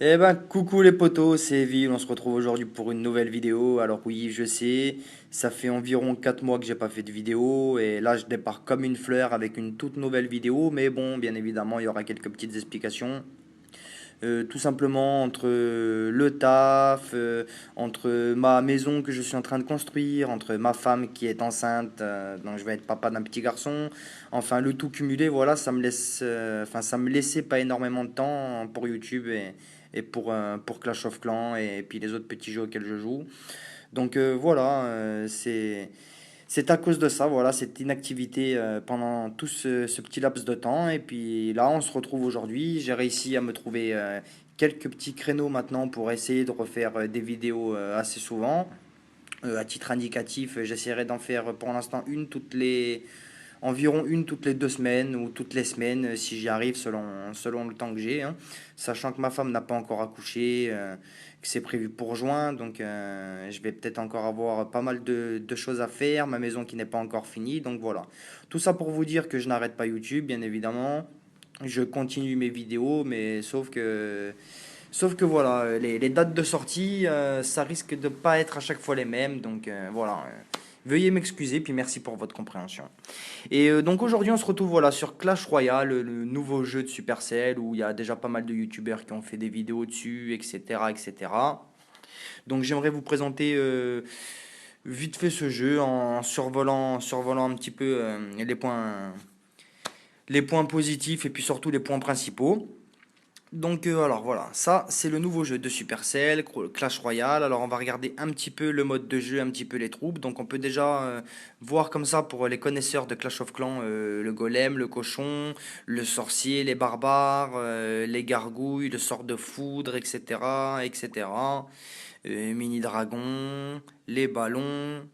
Eh ben, coucou les potos, c'est Evil, on se retrouve aujourd'hui pour une nouvelle vidéo. Alors oui, je sais, ça fait environ 4 mois que j'ai pas fait de vidéo et là je débarque comme une fleur avec une toute nouvelle vidéo. Mais bon, bien évidemment, il y aura quelques petites explications. Tout simplement entre le taf, entre ma maison que je suis en train de construire, entre ma femme qui est enceinte, donc je vais être papa d'un petit garçon. Enfin, le tout cumulé, voilà, ça me laisse, enfin, ça me laissait pas énormément de temps pour YouTube et pour Clash of Clans et puis les autres petits jeux auxquels je joue. Donc voilà, c'est à cause de ça, voilà, cette inactivité pendant tout ce petit laps de temps. Et puis là, on se retrouve aujourd'hui. J'ai réussi à me trouver quelques petits créneaux maintenant pour essayer de refaire des vidéos assez souvent. À titre indicatif, j'essaierai d'en faire pour l'instant environ une toutes les 2 semaines ou toutes les semaines si j'y arrive selon le temps que j'ai, hein. Sachant que ma femme n'a pas encore accouché, que c'est prévu pour juin, donc je vais peut-être encore avoir pas mal de choses à faire, ma maison qui n'est pas encore finie, donc voilà. Tout ça pour vous dire que je n'arrête pas YouTube, bien évidemment. Je continue mes vidéos, mais sauf que voilà, les dates de sortie, ça risque de pas être à chaque fois les mêmes, donc voilà. Veuillez m'excuser, puis merci pour votre compréhension. Et donc aujourd'hui, on se retrouve voilà, sur Clash Royale, le nouveau jeu de Supercell, où il y a déjà pas mal de youtubeurs qui ont fait des vidéos dessus, etc. etc. Donc j'aimerais vous présenter vite fait ce jeu en survolant un petit peu les points positifs et puis surtout les points principaux. Donc alors voilà, ça c'est le nouveau jeu de Supercell, Clash Royale. Alors on va regarder un petit peu le mode de jeu, un petit peu les troupes. Donc on peut déjà voir comme ça pour les connaisseurs de Clash of Clans, le golem, le cochon, le sorcier, les barbares, les gargouilles, le sort de foudre, etc. etc. Mini dragon, les ballons,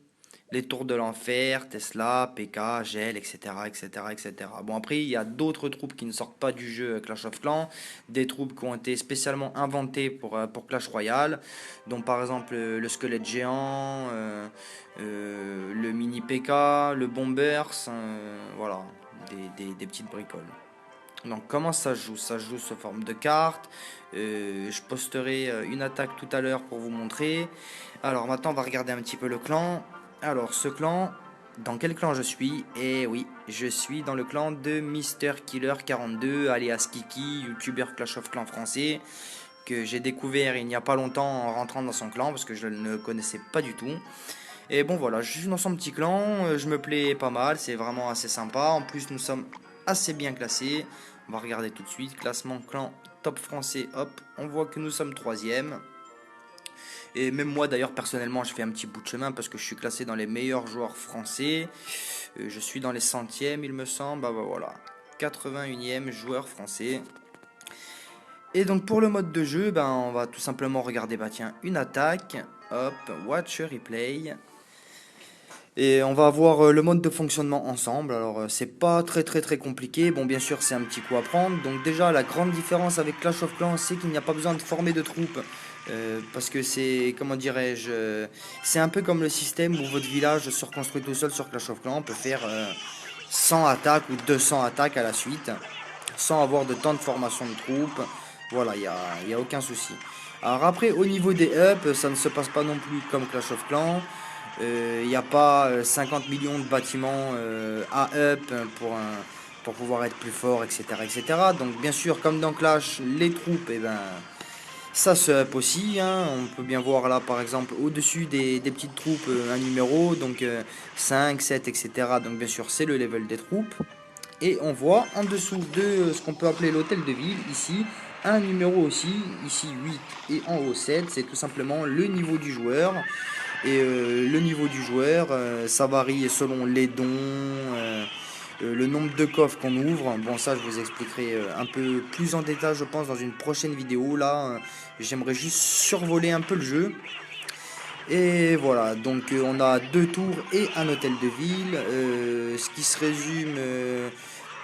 les tours de l'enfer, Tesla, PK, Gel, etc., etc., etc. Bon, après, il y a d'autres troupes qui ne sortent pas du jeu Clash of Clans, des troupes qui ont été spécialement inventées pour Clash Royale, dont par exemple le squelette géant, le mini PK, le Bombers, voilà, des petites bricoles. Donc comment ça se joue? Ça se joue sous forme de carte. Je posterai une attaque tout à l'heure pour vous montrer. Alors maintenant on va regarder un petit peu le clan. Alors ce clan, dans quel clan je suis? Eh oui, je suis dans le clan de Mister Killer 42, alias Kiki, youtubeur Clash of Clans français, que j'ai découvert il n'y a pas longtemps en rentrant dans son clan parce que je ne le connaissais pas du tout. Et bon voilà, je suis dans son petit clan, je me plais pas mal, c'est vraiment assez sympa. En plus nous sommes assez bien classés. On va regarder tout de suite, classement clan top français, hop, on voit que nous sommes troisième. Et même moi d'ailleurs personnellement je fais un petit bout de chemin parce que je suis classé dans les meilleurs joueurs français. Je suis dans les centièmes il me semble, bah voilà, 81e joueur français. Et donc pour le mode de jeu, ben, on va tout simplement regarder bah, tiens, une attaque, hop, watch a replay. Et on va voir le mode de fonctionnement ensemble. Alors c'est pas très compliqué. Bon bien sûr c'est un petit coup à prendre. Donc déjà la grande différence avec Clash of Clans c'est qu'il n'y a pas besoin de former de troupes. Parce que c'est, comment dirais-je, c'est un peu comme le système où votre village se reconstruit tout seul sur Clash of Clans. On peut faire 100 attaques ou 200 attaques à la suite sans avoir de temps de formation de troupes. Voilà, y a aucun souci. Alors après au niveau des ups ça ne se passe pas non plus comme Clash of Clans. Il n'y a pas 50 millions de bâtiments à up pour pouvoir être plus fort, etc., etc. Donc bien sûr, comme dans Clash, les troupes, eh ben, ça se up aussi, hein. On peut bien voir là, par exemple, au-dessus des petites troupes, un numéro, donc 5, 7, etc. Donc bien sûr, c'est le level des troupes. Et on voit en dessous de ce qu'on peut appeler l'hôtel de ville, ici, un numéro aussi, ici 8 et en haut 7, c'est tout simplement le niveau du joueur. Et le niveau du joueur, ça varie selon les dons, le nombre de coffres qu'on ouvre. Bon, ça, je vous expliquerai un peu plus en détail, je pense, dans une prochaine vidéo. Là, j'aimerais juste survoler un peu le jeu. Et voilà, donc on a 2 tours et un hôtel de ville, ce qui se résume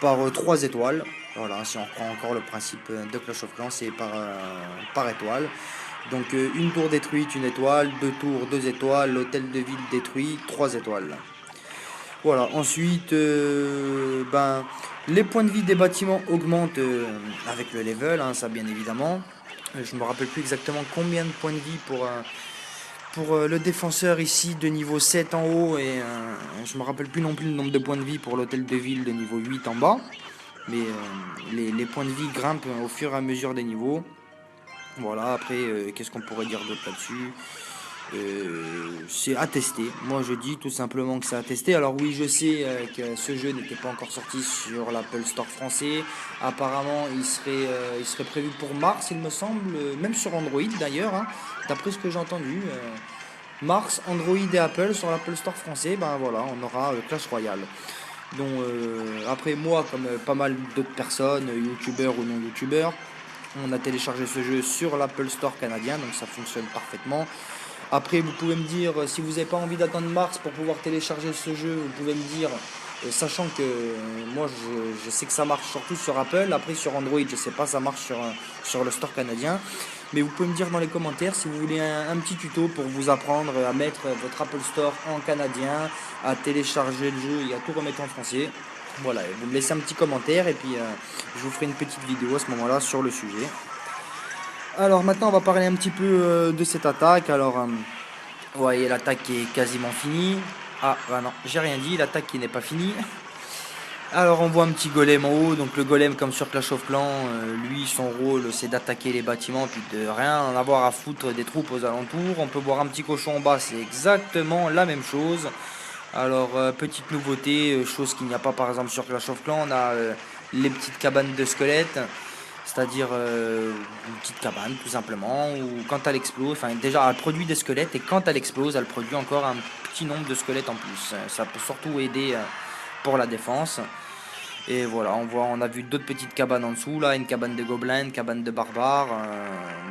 par 3 étoiles. Voilà, si on reprend encore le principe de Clash of Clans, c'est par étoile. Donc une tour détruite, une étoile, 2 tours, 2 étoiles, l'hôtel de ville détruit, 3 étoiles. Voilà, ensuite, ben, les points de vie des bâtiments augmentent avec le level, hein, ça bien évidemment. Je me rappelle plus exactement combien de points de vie pour le défenseur ici de niveau 7 en haut. Et je me rappelle plus non plus le nombre de points de vie pour l'hôtel de ville de niveau 8 en bas. Mais les points de vie grimpent au fur et à mesure des niveaux. Voilà, après, qu'est-ce qu'on pourrait dire d'autre là-dessus? C'est à tester. Moi, je dis tout simplement que c'est à tester. Alors oui, je sais que ce jeu n'était pas encore sorti sur l'Apple Store français. Apparemment, il serait prévu pour mars, il me semble, même sur Android d'ailleurs, hein, d'après ce que j'ai entendu. Mars, Android et Apple sur l'Apple Store français, ben voilà, on aura Clash Royale. Donc après moi, comme pas mal d'autres personnes, youtubeurs ou non youtubeurs, on a téléchargé ce jeu sur l'Apple Store canadien, donc ça fonctionne parfaitement. Après, vous pouvez me dire, si vous n'avez pas envie d'attendre mars pour pouvoir télécharger ce jeu, vous pouvez me dire, sachant que moi je sais que ça marche surtout sur Apple, après sur Android, je sais pas, ça marche sur le store canadien. Mais vous pouvez me dire dans les commentaires si vous voulez un petit tuto pour vous apprendre à mettre votre Apple Store en canadien, à télécharger le jeu et à tout remettre en français. Voilà, vous me laissez un petit commentaire et puis je vous ferai une petite vidéo à ce moment-là sur le sujet. Alors maintenant on va parler un petit peu de cette attaque. Alors vous voyez l'attaque est quasiment finie. Ah bah non, j'ai rien dit, l'attaque qui n'est pas finie. Alors on voit un petit golem en haut, donc le golem comme sur Clash of Clans, lui son rôle c'est d'attaquer les bâtiments puis de rien en avoir à foutre des troupes aux alentours. On peut voir un petit cochon en bas, c'est exactement la même chose. Alors petite nouveauté, chose qu'il n'y a pas par exemple sur Clash of Clans, on a les petites cabanes de squelettes. C'est-à-dire une petite cabane tout simplement, où quand elle explose, enfin déjà elle produit des squelettes et quand elle explose, elle produit encore un petit nombre de squelettes en plus. Ça peut surtout aider pour la défense. Et voilà, on a vu d'autres petites cabanes en dessous, là, une cabane de gobelins, une cabane de barbares.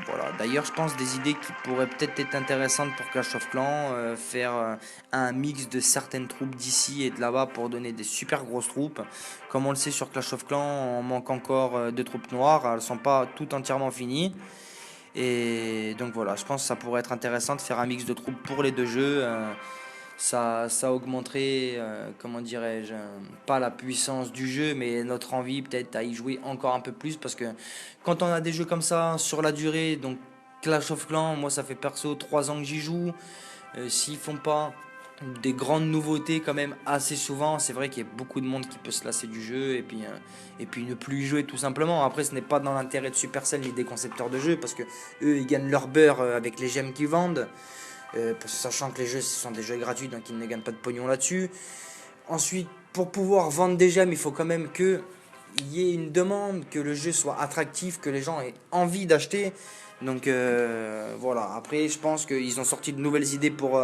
Voilà. D'ailleurs, je pense des idées qui pourraient peut-être être intéressantes pour Clash of Clans, faire un mix de certaines troupes d'ici et de là-bas pour donner des super grosses troupes. Comme on le sait sur Clash of Clans, on manque encore de troupes noires, elles sont pas toutes entièrement finies. Et donc voilà, je pense que ça pourrait être intéressant de faire un mix de troupes pour les deux jeux. Ça augmenterait, comment dirais-je, pas la puissance du jeu, mais notre envie peut-être à y jouer encore un peu plus. Parce que quand on a des jeux comme ça sur la durée, donc Clash of Clans, moi ça fait perso 3 ans que j'y joue. S'ils font pas des grandes nouveautés quand même assez souvent, c'est vrai qu'il y a beaucoup de monde qui peut se lasser du jeu et puis ne plus y jouer tout simplement. Après, ce n'est pas dans l'intérêt de Supercell ni des concepteurs de jeux parce que eux ils gagnent leur beurre avec les gemmes qu'ils vendent. Sachant que les jeux ce sont des jeux gratuits donc ils ne gagnent pas de pognon là-dessus. Ensuite, pour pouvoir vendre des gemmes, il faut quand même qu'il y ait une demande, que le jeu soit attractif, que les gens aient envie d'acheter. Donc voilà, après je pense qu'ils ont sorti de nouvelles idées pour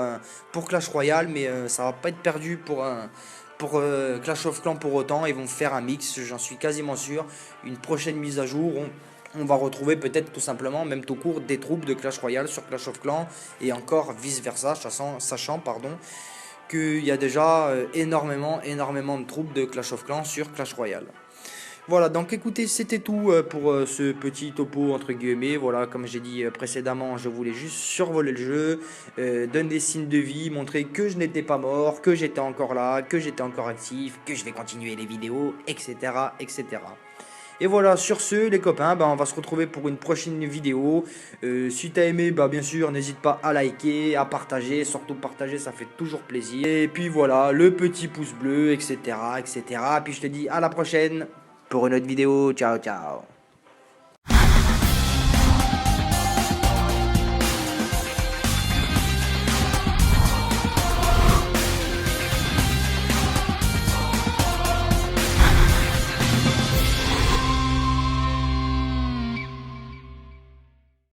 Clash Royale, mais ça va pas être perdu pour Clash of Clans pour autant. Ils vont faire un mix, j'en suis quasiment sûr. Une prochaine mise à jour, on va retrouver peut-être tout simplement, même tout court, des troupes de Clash Royale sur Clash of Clans et encore vice versa, sachant qu'il y a déjà énormément de troupes de Clash of Clans sur Clash Royale. Voilà, donc écoutez, c'était tout pour ce petit topo entre guillemets. Voilà, comme j'ai dit précédemment, je voulais juste survoler le jeu, donner des signes de vie, montrer que je n'étais pas mort, que j'étais encore là, que j'étais encore actif, que je vais continuer les vidéos, etc. etc. Et voilà, sur ce, les copains, on va se retrouver pour une prochaine vidéo. Si t'as aimé, bien sûr, n'hésite pas à liker, à partager. Surtout partager, ça fait toujours plaisir. Et puis voilà, le petit pouce bleu, etc. etc. Puis je te dis à la prochaine pour une autre vidéo. Ciao, ciao.